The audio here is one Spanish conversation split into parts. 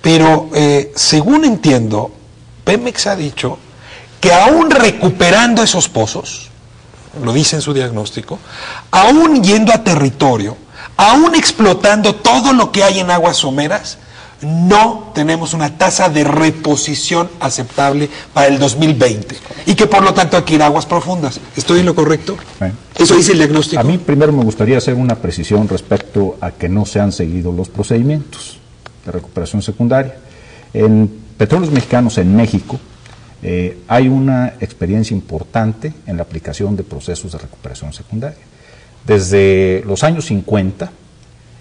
pero según entiendo, Pemex ha dicho que aún recuperando esos pozos, lo dice en su diagnóstico, aún yendo a territorio, aún explotando todo lo que hay en aguas someras, no tenemos una tasa de reposición aceptable para el 2020 y que por lo tanto hay que ir a aguas profundas. ¿Estoy en lo correcto? Eso dice el diagnóstico. A mí primero me gustaría hacer una precisión respecto a que no se han seguido los procedimientos de recuperación secundaria. En Petróleos Mexicanos en México hay una experiencia importante en la aplicación de procesos de recuperación secundaria. Desde los años 50,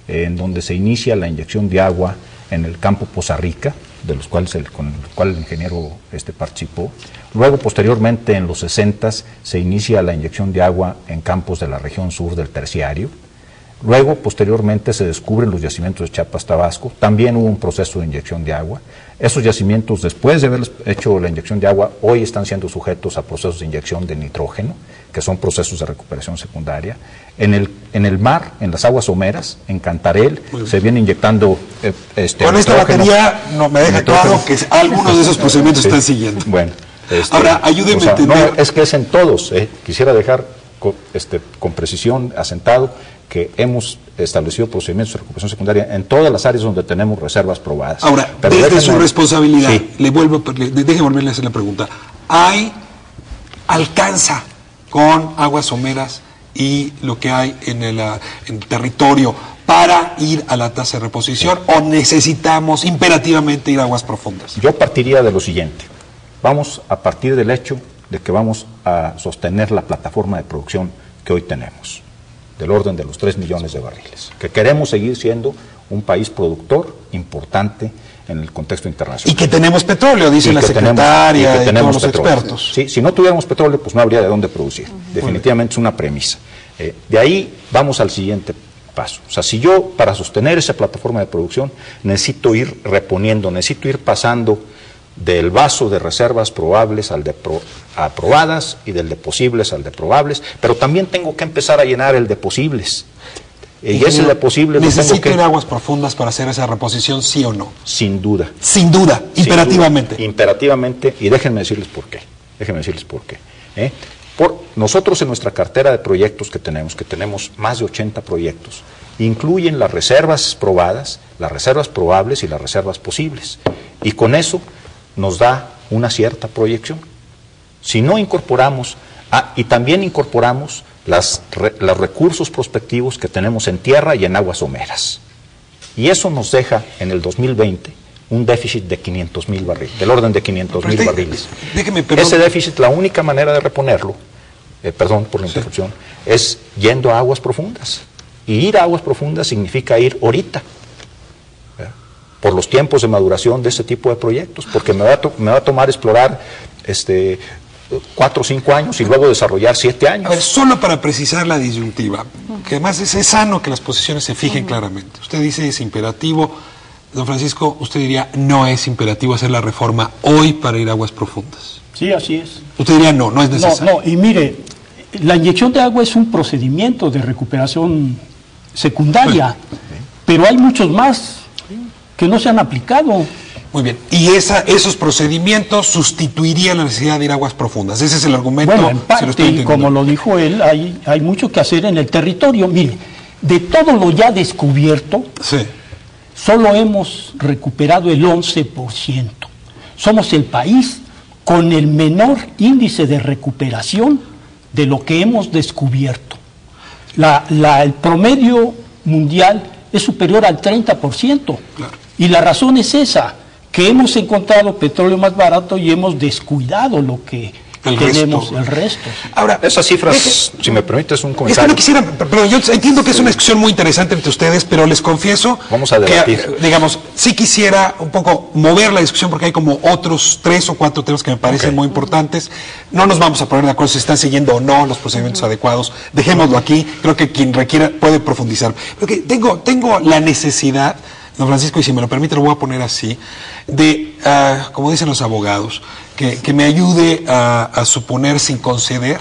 en donde se inicia la inyección de agua en el campo Poza Rica, con el cual el ingeniero participó. Luego, posteriormente, en los 60 se inicia la inyección de agua en campos de la región sur del Terciario. Luego, posteriormente, se descubren los yacimientos de Chiapas, Tabasco. También hubo un proceso de inyección de agua. Esos yacimientos, después de haber hecho la inyección de agua, hoy están siendo sujetos a procesos de inyección de nitrógeno, que son procesos de recuperación secundaria. En el mar, en las aguas someras, en Cantarell, se viene inyectando con esta batería no me deja claro que algunos de esos procedimientos están siguiendo. Bueno, ahora ayúdenme a entender. No, es que es en todos. Quisiera dejar con precisión asentado que hemos establecido procedimientos de recuperación secundaria en todas las áreas donde tenemos reservas probadas. Ahora, pero desde su responsabilidad, sí, déjeme volverle a hacer la pregunta. ¿Alcanza con aguas someras y lo que hay en el territorio para ir a la tasa de reposición, o necesitamos imperativamente ir a aguas profundas? Yo partiría de lo siguiente. Vamos a partir del hecho de que vamos a sostener la plataforma de producción que hoy tenemos, del orden de los 3 millones de barriles, que queremos seguir siendo un país productor importante en el contexto internacional. Y que tenemos petróleo, dice la secretaria y todos los expertos. Sí, si no tuviéramos petróleo, pues no habría de dónde producir. Definitivamente es una premisa. De ahí vamos al siguiente paso. O sea, si yo, para sostener esa plataforma de producción, necesito ir reponiendo, necesito ir pasando del vaso de reservas probables al de aprobadas y del de posibles al de probables, pero también tengo que empezar a llenar el de posibles. Y ese de posibles ¿necesito ir a aguas profundas para hacer esa reposición, sí o no? Sin duda. Sin duda, imperativamente. Sin duda, imperativamente, y déjenme decirles por qué. Nosotros en nuestra cartera de proyectos que tenemos más de 80 proyectos, incluyen las reservas probadas, las reservas probables y las reservas posibles. Y con eso nos da una cierta proyección. Si no incorporamos, y también incorporamos los recursos prospectivos que tenemos en tierra y en aguas someras. Y eso nos deja en el 2020 un déficit de 500,000 barriles, del orden de 500,000 barriles. Ese déficit, la única manera de reponerlo, perdón por la interrupción, es yendo a aguas profundas. Y ir a aguas profundas significa ir ahorita, por los tiempos de maduración de ese tipo de proyectos, porque me va a tomar explorar 4 o 5 años y luego desarrollar 7 años. A ver, solo para precisar la disyuntiva, que además es sano que las posiciones se fijen claramente. Usted dice es imperativo, don Francisco, usted diría no es imperativo hacer la reforma hoy para ir a aguas profundas. Sí, así es. Usted diría no es necesario. No, y mire, la inyección de agua es un procedimiento de recuperación secundaria, pero hay muchos más que no se han aplicado. Muy bien, y esos procedimientos sustituirían la necesidad de ir a aguas profundas. Ese es el argumento. Bueno, en parte, y como lo dijo él, hay mucho que hacer en el territorio. Mire, de todo lo ya descubierto, solo hemos recuperado el 11%. Somos el país con el menor índice de recuperación de lo que hemos descubierto. El promedio mundial es superior al 30%. Claro. Y la razón es esa, que hemos encontrado petróleo más barato y hemos descuidado lo que tenemos, el resto. Ahora, esas cifras, si me permites un comentario. Es que no quisiera, pero yo entiendo que es una discusión muy interesante entre ustedes, pero les confieso vamos a debatir. Que, digamos, sí quisiera un poco mover la discusión porque hay como otros 3 o 4 temas que me parecen muy importantes. No nos vamos a poner de acuerdo si están siguiendo o no los procedimientos adecuados. Dejémoslo aquí. Creo que quien requiera puede profundizar. Porque tengo la necesidad don Francisco, y si me lo permite lo voy a poner así, de, como dicen los abogados, que me ayude a suponer sin conceder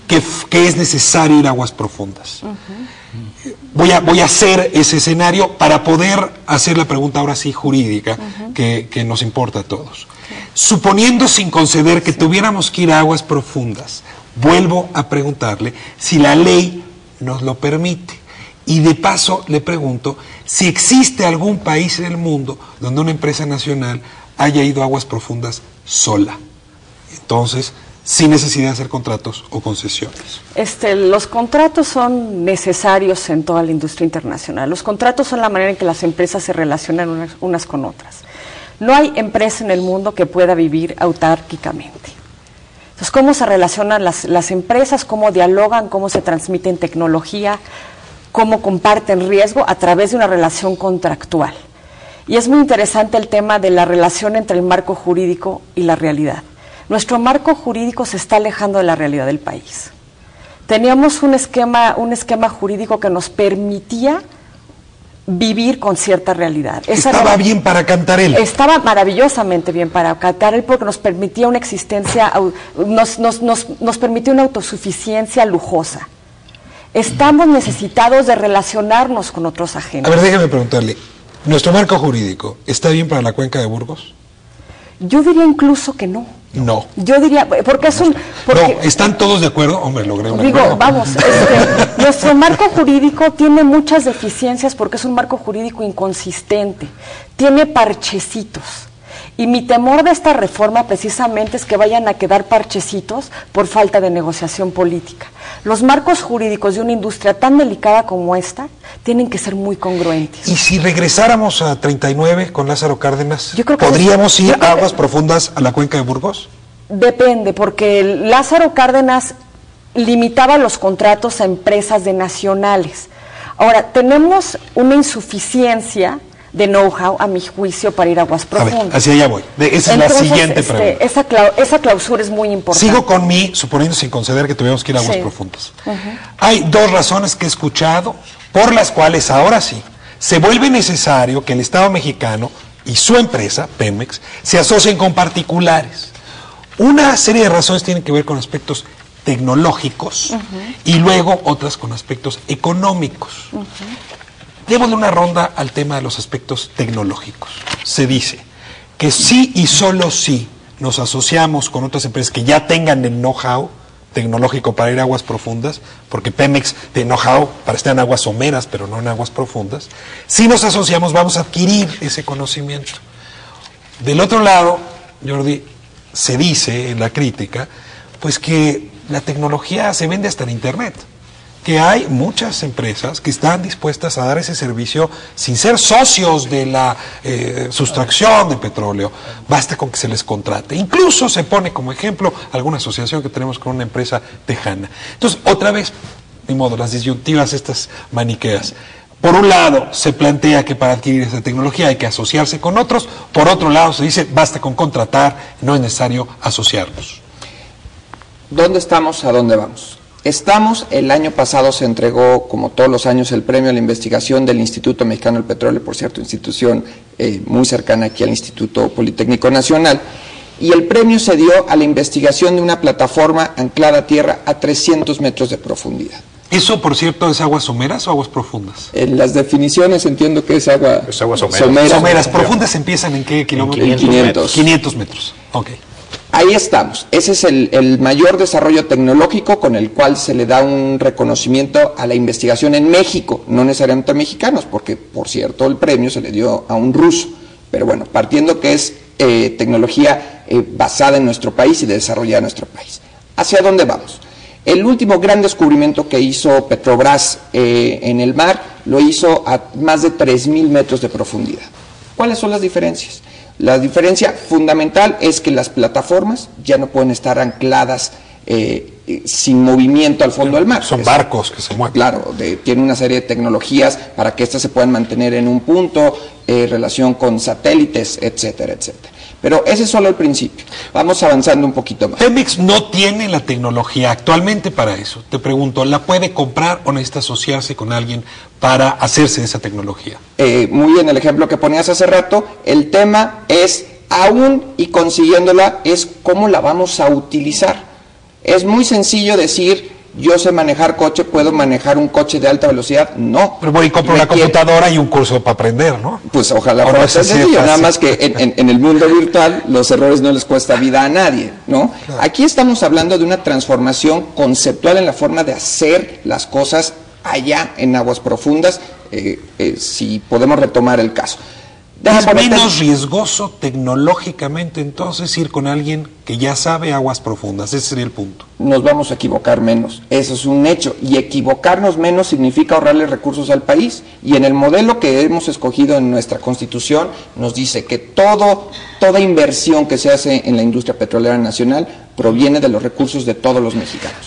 que es necesario ir a aguas profundas. Voy a hacer ese escenario para poder hacer la pregunta ahora sí jurídica que nos importa a todos. Suponiendo sin conceder que tuviéramos que ir a aguas profundas, vuelvo a preguntarle si la ley nos lo permite. Y de paso le pregunto si existe algún país en el mundo donde una empresa nacional haya ido a aguas profundas sola. Entonces, sin necesidad de hacer contratos o concesiones. Los contratos son necesarios en toda la industria internacional. Los contratos son la manera en que las empresas se relacionan unas con otras. No hay empresa en el mundo que pueda vivir autárquicamente. Entonces, ¿cómo se relacionan las empresas? ¿Cómo dialogan? ¿Cómo se transmiten tecnología? ¿Cómo comparten riesgo? A través de una relación contractual. Y es muy interesante el tema de la relación entre el marco jurídico y la realidad. Nuestro marco jurídico se está alejando de la realidad del país. Teníamos un esquema jurídico que nos permitía vivir con cierta realidad. Estaba bien para Cantarell. Estaba maravillosamente bien para Cantarell porque nos permitía una existencia, nos permitía una autosuficiencia lujosa. Estamos necesitados de relacionarnos con otros agentes. A ver, déjeme preguntarle, ¿nuestro marco jurídico está bien para la cuenca de Burgos? Yo diría incluso que no. No. Yo diría, porque es un... Porque, no, ¿están todos de acuerdo? Hombre, logré un digo, acuerdo. Vamos, nuestro marco jurídico tiene muchas deficiencias porque es un marco jurídico inconsistente, tiene parchecitos. Y mi temor de esta reforma precisamente es que vayan a quedar parchecitos por falta de negociación política. Los marcos jurídicos de una industria tan delicada como esta tienen que ser muy congruentes. ¿Y si regresáramos a 39 con Lázaro Cárdenas, ¿podríamos ir a aguas profundas a la cuenca de Burgos? Depende, porque Lázaro Cárdenas limitaba los contratos a empresas de nacionales. Ahora, tenemos una insuficiencia de know-how, a mi juicio, para ir a aguas profundas. A ver, hacia allá voy. Esa es la siguiente pregunta. Esa clausura es muy importante. Sigo con mí, suponiendo sin conceder que tuviéramos que ir a aguas profundas. Hay dos razones que he escuchado, por las cuales ahora sí, se vuelve necesario que el Estado mexicano y su empresa, Pemex, se asocien con particulares. Una serie de razones tienen que ver con aspectos tecnológicos y luego otras con aspectos económicos. Démosle una ronda al tema de los aspectos tecnológicos. Se dice que sí y solo sí nos asociamos con otras empresas que ya tengan el know-how tecnológico para ir a aguas profundas, porque Pemex tiene know-how para estar en aguas someras, pero no en aguas profundas. Si nos asociamos, vamos a adquirir ese conocimiento. Del otro lado, Jordi, se dice en la crítica, pues que la tecnología se vende hasta en Internet, que hay muchas empresas que están dispuestas a dar ese servicio sin ser socios de la sustracción de petróleo, basta con que se les contrate. Incluso se pone como ejemplo alguna asociación que tenemos con una empresa tejana. Entonces, otra vez, ni modo, las disyuntivas estas maniqueas. Por un lado, se plantea que para adquirir esa tecnología hay que asociarse con otros, por otro lado se dice, basta con contratar, no es necesario asociarnos. ¿Dónde estamos? ¿A dónde vamos? El año pasado se entregó, como todos los años, el premio a la investigación del Instituto Mexicano del Petróleo, por cierto, institución muy cercana aquí al Instituto Politécnico Nacional, y el premio se dio a la investigación de una plataforma anclada a tierra a 300 metros de profundidad. ¿Eso, por cierto, es aguas someras o aguas profundas? En las definiciones entiendo que es agua someras. Someras. ¿Profundas empiezan en qué kilómetros? En 500. 500 metros, ok. Ahí estamos. Ese es el mayor desarrollo tecnológico con el cual se le da un reconocimiento a la investigación en México, no necesariamente a mexicanos, porque, por cierto, el premio se le dio a un ruso. Pero bueno, partiendo que es tecnología basada en nuestro país y de desarrollar nuestro país. ¿Hacia dónde vamos? El último gran descubrimiento que hizo Petrobras en el mar lo hizo a más de 3.000 metros de profundidad. ¿Cuáles son las diferencias? La diferencia fundamental es que las plataformas ya no pueden estar ancladas sin movimiento al fondo del mar. Son barcos que se mueven. Claro, tiene una serie de tecnologías para que éstas se puedan mantener en un punto, relación con satélites, etcétera, etcétera. Pero ese es solo el principio. Vamos avanzando un poquito más. Pemex no tiene la tecnología actualmente para eso. Te pregunto, ¿la puede comprar o necesita asociarse con alguien para hacerse de esa tecnología? Muy bien, el ejemplo que ponías hace rato, el tema es, aún y consiguiéndola, es cómo la vamos a utilizar. Es muy sencillo decir, yo sé manejar coche, ¿puedo manejar un coche de alta velocidad? No. Pero voy y compro una computadora y un curso para aprender, ¿no? Pues ojalá fuera sencillo, nada más que en el mundo virtual los errores no les cuesta vida a nadie, ¿no? Claro. Aquí estamos hablando de una transformación conceptual en la forma de hacer las cosas allá en aguas profundas, si podemos retomar el caso. ¿Es menos riesgoso tecnológicamente entonces ir con alguien que ya sabe aguas profundas? Ese sería el punto. Nos vamos a equivocar menos, eso es un hecho, y equivocarnos menos significa ahorrarle recursos al país, y en el modelo que hemos escogido en nuestra Constitución nos dice que toda inversión que se hace en la industria petrolera nacional proviene de los recursos de todos los mexicanos.